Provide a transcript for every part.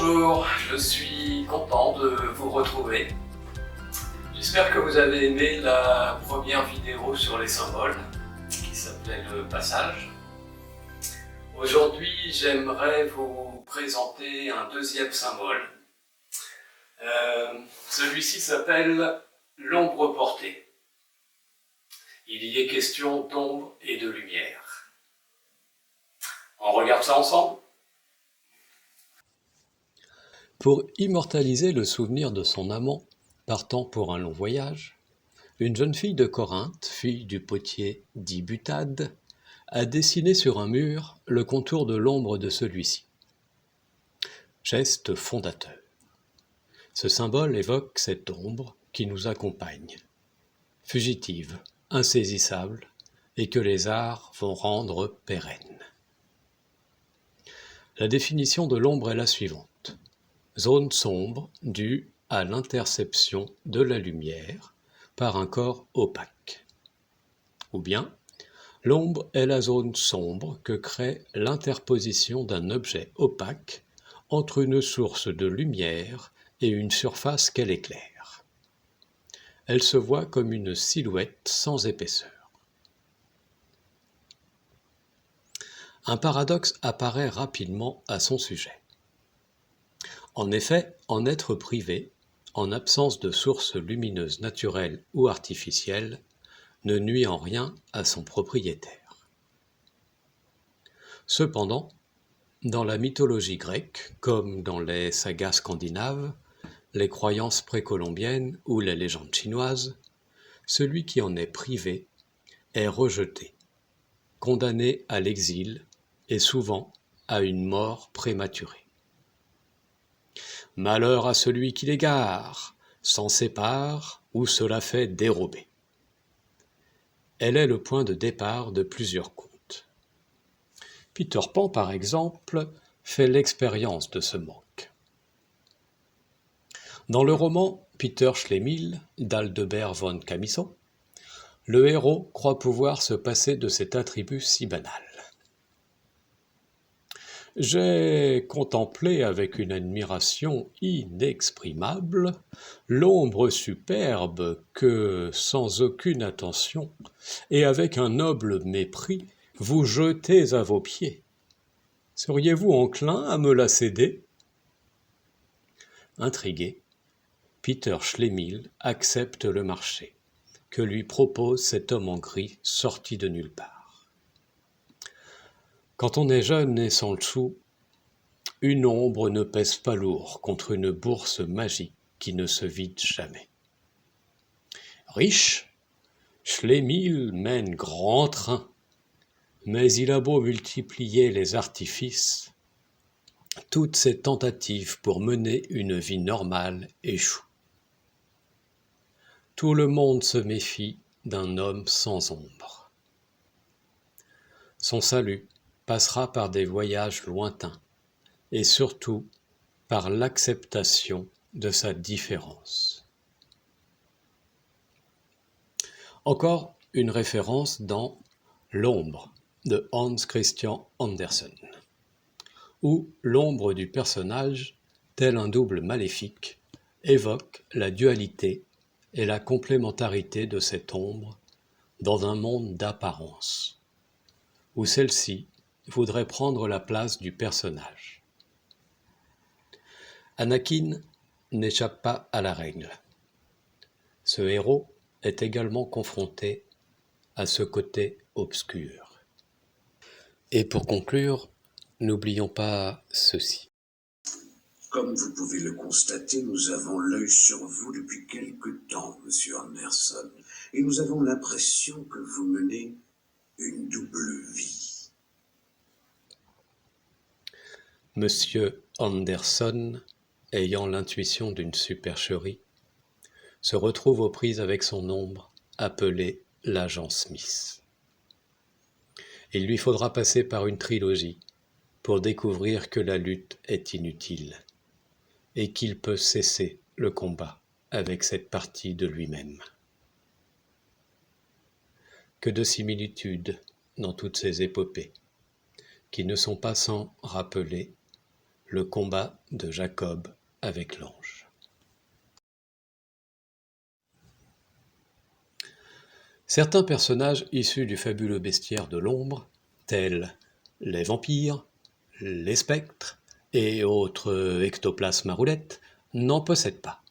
Bonjour, je suis content de vous retrouver. J'espère que vous avez aimé la première vidéo sur les symboles, qui s'appelait le passage. Aujourd'hui, j'aimerais vous présenter un deuxième symbole. Celui-ci s'appelle l'ombre portée. Il y est question d'ombre et de lumière. On regarde ça ensemble ? Pour immortaliser le souvenir de son amant, partant pour un long voyage, une jeune fille de Corinthe, fille du potier dit Butade, a dessiné sur un mur le contour de l'ombre de celui-ci. Geste fondateur. Ce symbole évoque cette ombre qui nous accompagne, fugitive, insaisissable, et que les arts vont rendre pérenne. La définition de l'ombre est la suivante. Zone sombre due à l'interception de la lumière par un corps opaque. Ou bien, l'ombre est la zone sombre que crée l'interposition d'un objet opaque entre une source de lumière et une surface qu'elle éclaire. Elle se voit comme une silhouette sans épaisseur. Un paradoxe apparaît rapidement à son sujet. En effet, en être privé, en absence de source lumineuse naturelle ou artificielle, ne nuit en rien à son propriétaire. Cependant, dans la mythologie grecque, comme dans les sagas scandinaves, les croyances précolombiennes ou les légendes chinoises, celui qui en est privé est rejeté, condamné à l'exil et souvent à une mort prématurée. Malheur à celui qui l'égare, s'en sépare ou se la fait dérober. Elle est le point de départ de plusieurs contes. Peter Pan, par exemple, fait l'expérience de ce manque. Dans le roman Peter Schlemihl d'Aldebert von Chamisso, le héros croit pouvoir se passer de cet attribut si banal. J'ai contemplé avec une admiration inexprimable l'ombre superbe que, sans aucune attention et avec un noble mépris, vous jetez à vos pieds. Seriez-vous enclin à me la céder ? Intrigué, Peter Schlemihl accepte le marché que lui propose cet homme en gris sorti de nulle part. Quand on est jeune et sans le sou, une ombre ne pèse pas lourd contre une bourse magique qui ne se vide jamais. Riche, Schlemihl mène grand train, mais il a beau multiplier les artifices, toutes ses tentatives pour mener une vie normale échouent. Tout le monde se méfie d'un homme sans ombre. Son salut passera par des voyages lointains et surtout par l'acceptation de sa différence. Encore une référence dans L'ombre de Hans Christian Andersen, où l'ombre du personnage, tel un double maléfique, évoque la dualité et la complémentarité de cette ombre dans un monde d'apparence, où celle-ci voudrait prendre la place du personnage. Anakin n'échappe pas à la règle. Ce héros est également confronté à ce côté obscur. Et pour conclure, n'oublions pas ceci. Comme vous pouvez le constater, nous avons l'œil sur vous depuis quelque temps, Monsieur Anderson, et nous avons l'impression que vous menez une double vie. Monsieur Anderson, ayant l'intuition d'une supercherie, se retrouve aux prises avec son ombre, appelée l'agent Smith. Il lui faudra passer par une trilogie pour découvrir que la lutte est inutile et qu'il peut cesser le combat avec cette partie de lui-même. Que de similitudes dans toutes ces épopées, qui ne sont pas sans rappeler le combat de Jacob avec l'ange. Certains personnages issus du fabuleux bestiaire de l'ombre, tels les vampires, les spectres et autres ectoplasmes à roulettes, n'en possèdent pas.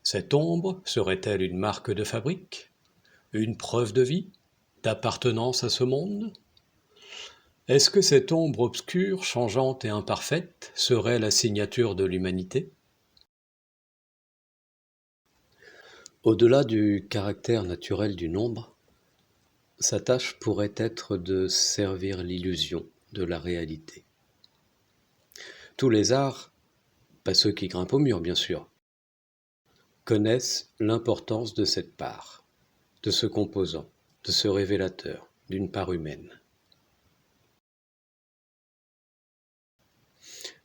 Cette ombre serait-elle une marque de fabrique, une preuve de vie, d'appartenance à ce monde ? Est-ce que cette ombre obscure, changeante et imparfaite serait la signature de l'humanité ? Au-delà du caractère naturel du nombre, sa tâche pourrait être de servir l'illusion de la réalité. Tous les arts, pas ceux qui grimpent au mur bien sûr, connaissent l'importance de cette part, de ce composant, de ce révélateur d'une part humaine.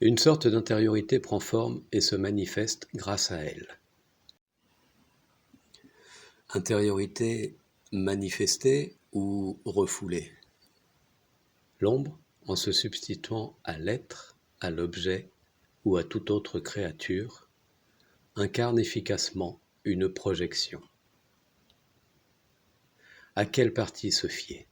Une sorte d'intériorité prend forme et se manifeste grâce à elle. Intériorité manifestée ou refoulée. L'ombre, en se substituant à l'être, à l'objet ou à toute autre créature, incarne efficacement une projection. À quelle partie se fier ?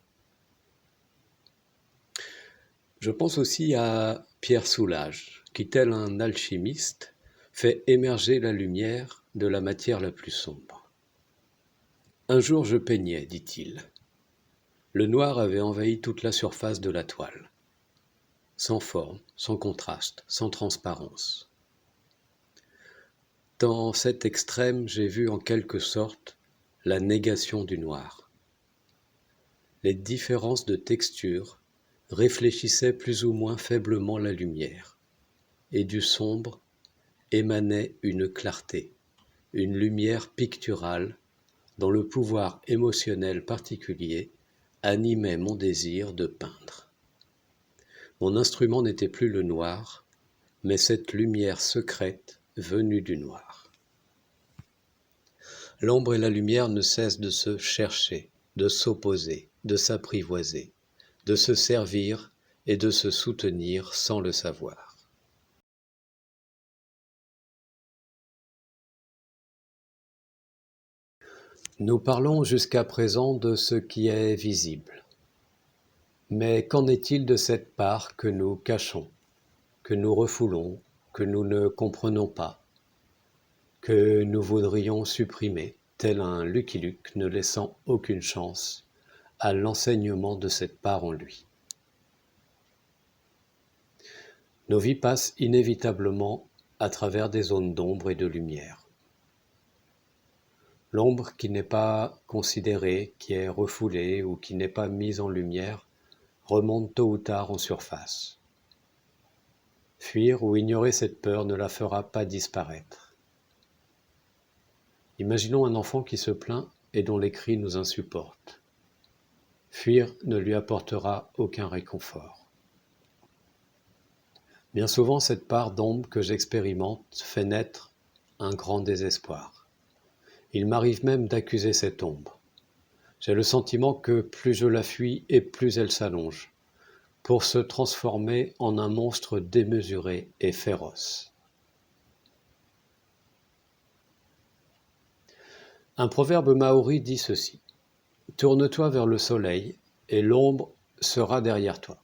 Je pense aussi à Pierre Soulages, qui, tel un alchimiste, fait émerger la lumière de la matière la plus sombre. Un jour je peignais, dit-il. Le noir avait envahi toute la surface de la toile, sans forme, sans contraste, sans transparence. Dans cet extrême, j'ai vu en quelque sorte la négation du noir. Les différences de texture réfléchissaient plus ou moins faiblement la lumière, et du sombre émanait une clarté, une lumière picturale dont le pouvoir émotionnel particulier animait mon désir de peindre. Mon instrument n'était plus le noir, mais cette lumière secrète venue du noir. L'ombre et la lumière ne cessent de se chercher, de s'opposer, de s'apprivoiser, de se servir et de se soutenir sans le savoir. Nous parlons jusqu'à présent de ce qui est visible. Mais qu'en est-il de cette part que nous cachons, que nous refoulons, que nous ne comprenons pas, que nous voudrions supprimer, tel un Lucky Luke ne laissant aucune chance à l'enseignement de cette part en lui. Nos vies passent inévitablement à travers des zones d'ombre et de lumière. L'ombre qui n'est pas considérée, qui est refoulée ou qui n'est pas mise en lumière remonte tôt ou tard en surface. Fuir ou ignorer cette peur ne la fera pas disparaître. Imaginons un enfant qui se plaint et dont les cris nous insupportent. Fuir ne lui apportera aucun réconfort. Bien souvent, cette part d'ombre que j'expérimente fait naître un grand désespoir. Il m'arrive même d'accuser cette ombre. J'ai le sentiment que plus je la fuis et plus elle s'allonge, pour se transformer en un monstre démesuré et féroce. Un proverbe maori dit ceci : « Tourne-toi vers le soleil et l'ombre sera derrière toi. »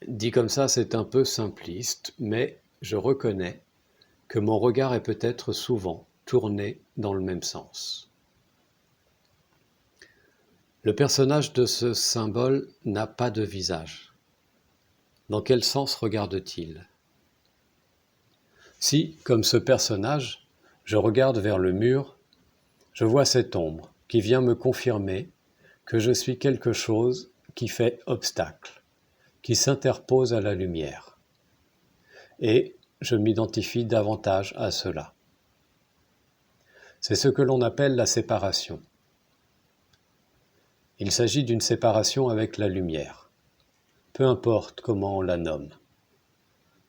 Dit comme ça, c'est un peu simpliste, mais je reconnais que mon regard est peut-être souvent tourné dans le même sens. Le personnage de ce symbole n'a pas de visage. Dans quel sens regarde-t-il ? Si, comme ce personnage, je regarde vers le mur, je vois cette ombre qui vient me confirmer que je suis quelque chose qui fait obstacle, qui s'interpose à la lumière. Et je m'identifie davantage à cela. C'est ce que l'on appelle la séparation. Il s'agit d'une séparation avec la lumière, peu importe comment on la nomme.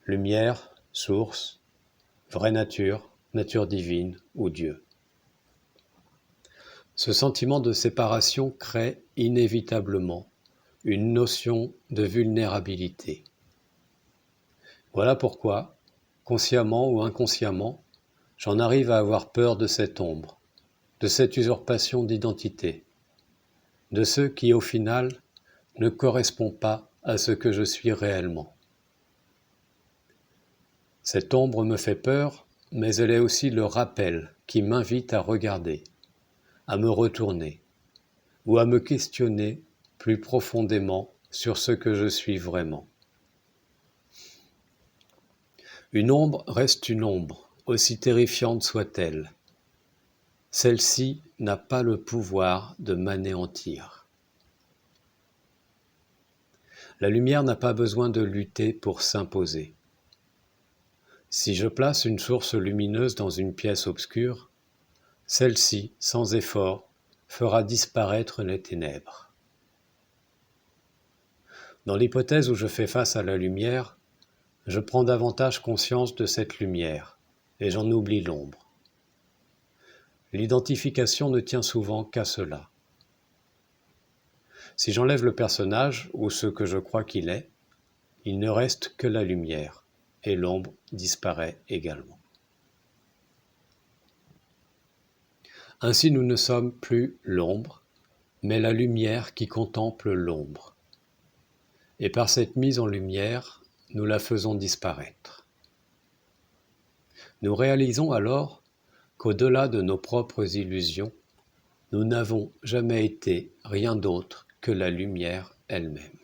Lumière, source, vraie nature, nature divine ou Dieu. Ce sentiment de séparation crée inévitablement une notion de vulnérabilité, Voilà pourquoi, consciemment ou inconsciemment, j'en arrive à avoir peur de cette ombre, de cette usurpation d'identité, de ce qui, au final, ne correspond pas à ce que je suis réellement. Cette ombre me fait peur, mais elle est aussi le rappel qui m'invite à regarder, à me retourner, ou à me questionner plus profondément sur ce que je suis vraiment. Une ombre reste une ombre, aussi terrifiante soit-elle. Celle-ci n'a pas le pouvoir de m'anéantir. La lumière n'a pas besoin de lutter pour s'imposer. Si je place une source lumineuse dans une pièce obscure, celle-ci, sans effort, fera disparaître les ténèbres. Dans l'hypothèse où je fais face à la lumière, je prends davantage conscience de cette lumière, et j'en oublie l'ombre. L'identification ne tient souvent qu'à cela. Si j'enlève le personnage, ou ce que je crois qu'il est, il ne reste que la lumière, et l'ombre disparaît également. Ainsi nous ne sommes plus l'ombre, mais la lumière qui contemple l'ombre. Et par cette mise en lumière, nous la faisons disparaître. Nous réalisons alors qu'au-delà de nos propres illusions, nous n'avons jamais été rien d'autre que la lumière elle-même.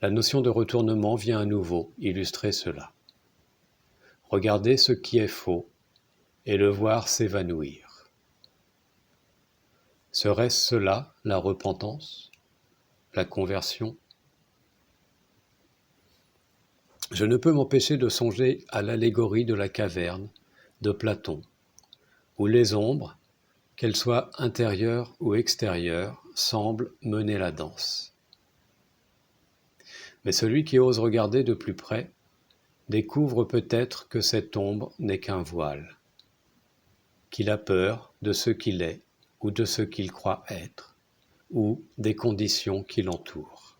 La notion de retournement vient à nouveau illustrer cela. Regarder ce qui est faux et le voir s'évanouir. Serait-ce cela la repentance, la conversion ? Je ne peux m'empêcher de songer à l'allégorie de la caverne de Platon, où les ombres, qu'elles soient intérieures ou extérieures, semblent mener la danse. Mais celui qui ose regarder de plus près découvre peut-être que cette ombre n'est qu'un voile, qu'il a peur de ce qu'il est ou de ce qu'il croit être, ou des conditions qui l'entourent.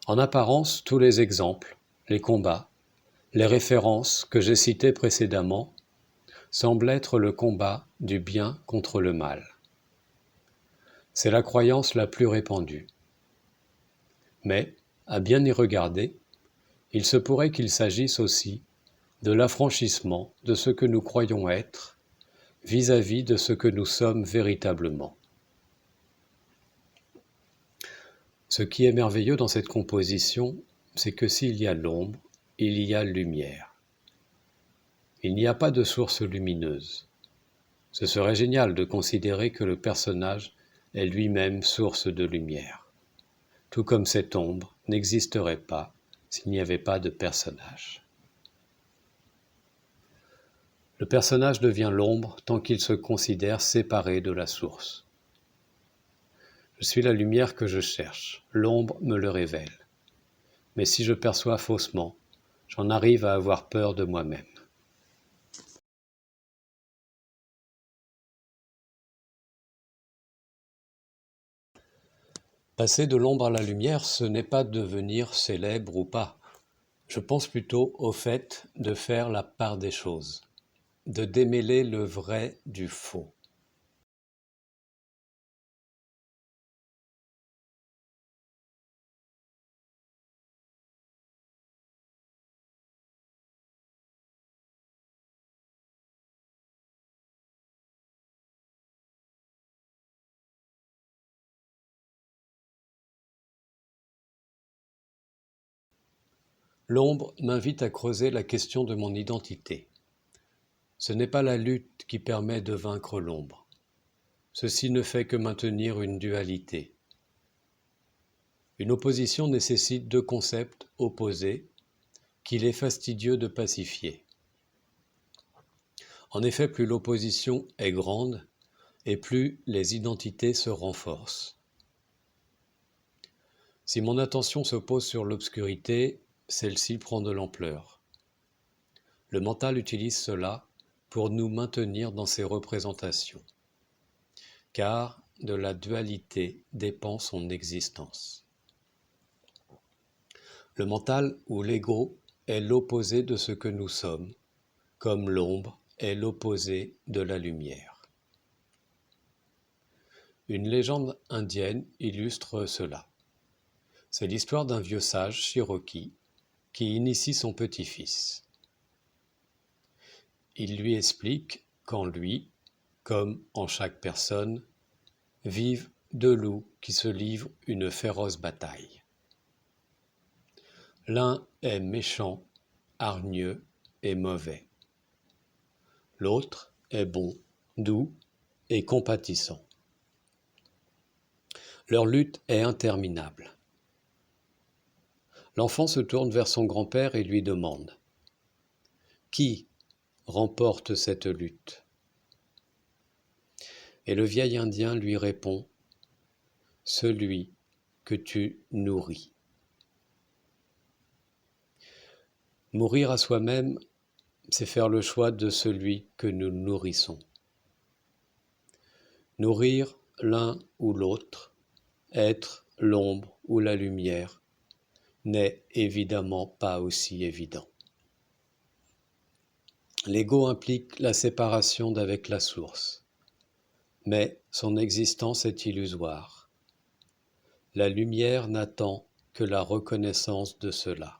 En apparence, tous les exemples, les combats, les références que j'ai citées précédemment semblent être le combat du bien contre le mal. C'est la croyance la plus répandue. Mais, à bien y regarder, il se pourrait qu'il s'agisse aussi de l'affranchissement de ce que nous croyons être vis-à-vis de ce que nous sommes véritablement. Ce qui est merveilleux dans cette composition, c'est que s'il y a l'ombre, il y a lumière. Il n'y a pas de source lumineuse. Ce serait génial de considérer que le personnage est lui-même source de lumière, tout comme cette ombre n'existerait pas s'il n'y avait pas de personnage. Le personnage devient l'ombre tant qu'il se considère séparé de la source. Je suis la lumière que je cherche, l'ombre me le révèle. Mais si je perçois faussement, j'en arrive à avoir peur de moi-même. Passer de l'ombre à la lumière, ce n'est pas devenir célèbre ou pas. Je pense plutôt au fait de faire la part des choses, de démêler le vrai du faux. L'ombre m'invite à creuser la question de mon identité. Ce n'est pas la lutte qui permet de vaincre l'ombre. Ceci ne fait que maintenir une dualité. Une opposition nécessite deux concepts opposés qu'il est fastidieux de pacifier. En effet, plus l'opposition est grande et plus les identités se renforcent. Si mon attention se pose sur l'obscurité, celle-ci prend de l'ampleur. Le mental utilise cela pour nous maintenir dans ses représentations. Car de la dualité dépend son existence. Le mental ou l'ego est l'opposé de ce que nous sommes, comme l'ombre est l'opposé de la lumière. Une légende indienne illustre cela. C'est l'histoire d'un vieux sage cherokee qui initie son petit-fils. Il lui explique qu'en lui, comme en chaque personne, vivent deux loups qui se livrent une féroce bataille. L'un est méchant, hargneux et mauvais. L'autre est bon, doux et compatissant. Leur lutte est interminable. L'enfant se tourne vers son grand-père et lui demande : « Qui remporte cette lutte ? » Et le vieil Indien lui répond : « Celui que tu nourris. » Mourir à soi-même, c'est faire le choix de celui que nous nourrissons. Nourrir l'un ou l'autre, être l'ombre ou la lumière, n'est évidemment pas aussi évident. L'ego implique la séparation d'avec la source, mais son existence est illusoire. La lumière n'attend que la reconnaissance de cela.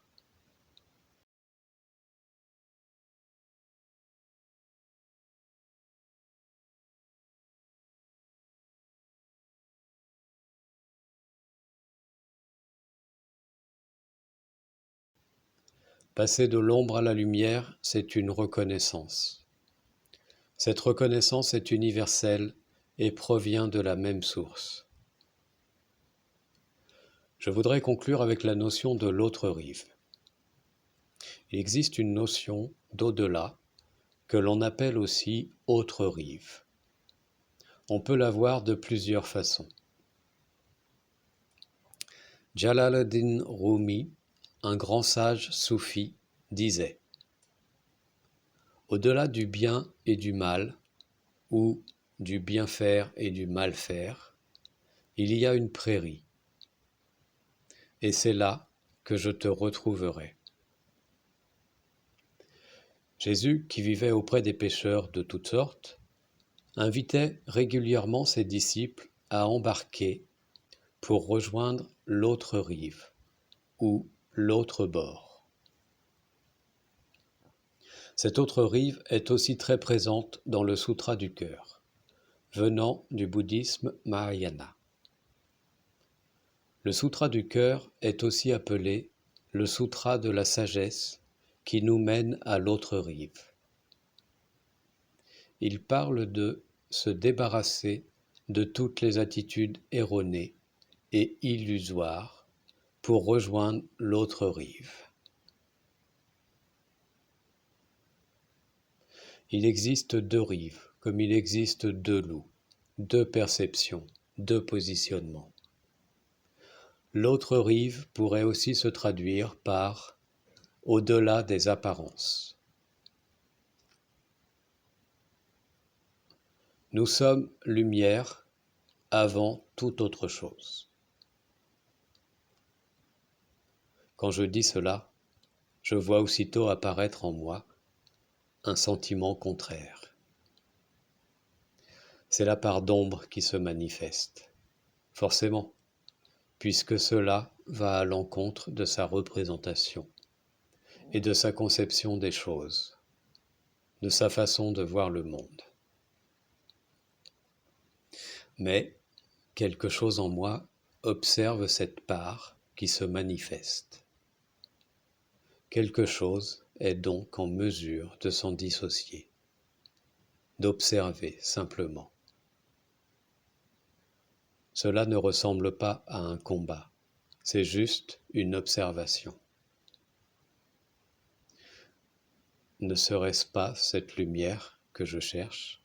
Passer de l'ombre à la lumière, c'est une reconnaissance. Cette reconnaissance est universelle et provient de la même source. Je voudrais conclure avec la notion de l'autre rive. Il existe une notion d'au-delà que l'on appelle aussi autre rive. On peut la voir de plusieurs façons. Jalaluddin Rumi, un grand sage soufi, disait : « Au-delà du bien et du mal, ou du bien faire et du mal faire, il y a une prairie. Et c'est là que je te retrouverai. » Jésus, qui vivait auprès des pécheurs de toutes sortes, invitait régulièrement ses disciples à embarquer pour rejoindre l'autre rive, ou l'autre bord. Cette autre rive est aussi très présente dans le Sutra du cœur, venant du bouddhisme Mahayana. Le Sutra du cœur est aussi appelé le Sutra de la sagesse qui nous mène à l'autre rive. Il parle de se débarrasser de toutes les attitudes erronées et illusoires pour rejoindre l'autre rive. Il existe deux rives, comme il existe deux loups, deux perceptions, deux positionnements. L'autre rive pourrait aussi se traduire par « au-delà des apparences ». Nous sommes lumière avant toute autre chose. Quand je dis cela, je vois aussitôt apparaître en moi un sentiment contraire. C'est la part d'ombre qui se manifeste, forcément, puisque cela va à l'encontre de sa représentation et de sa conception des choses, de sa façon de voir le monde. Mais quelque chose en moi observe cette part qui se manifeste. Quelque chose est donc en mesure de s'en dissocier, d'observer simplement. Cela ne ressemble pas à un combat, c'est juste une observation. Ne serait-ce pas cette lumière que je cherche ?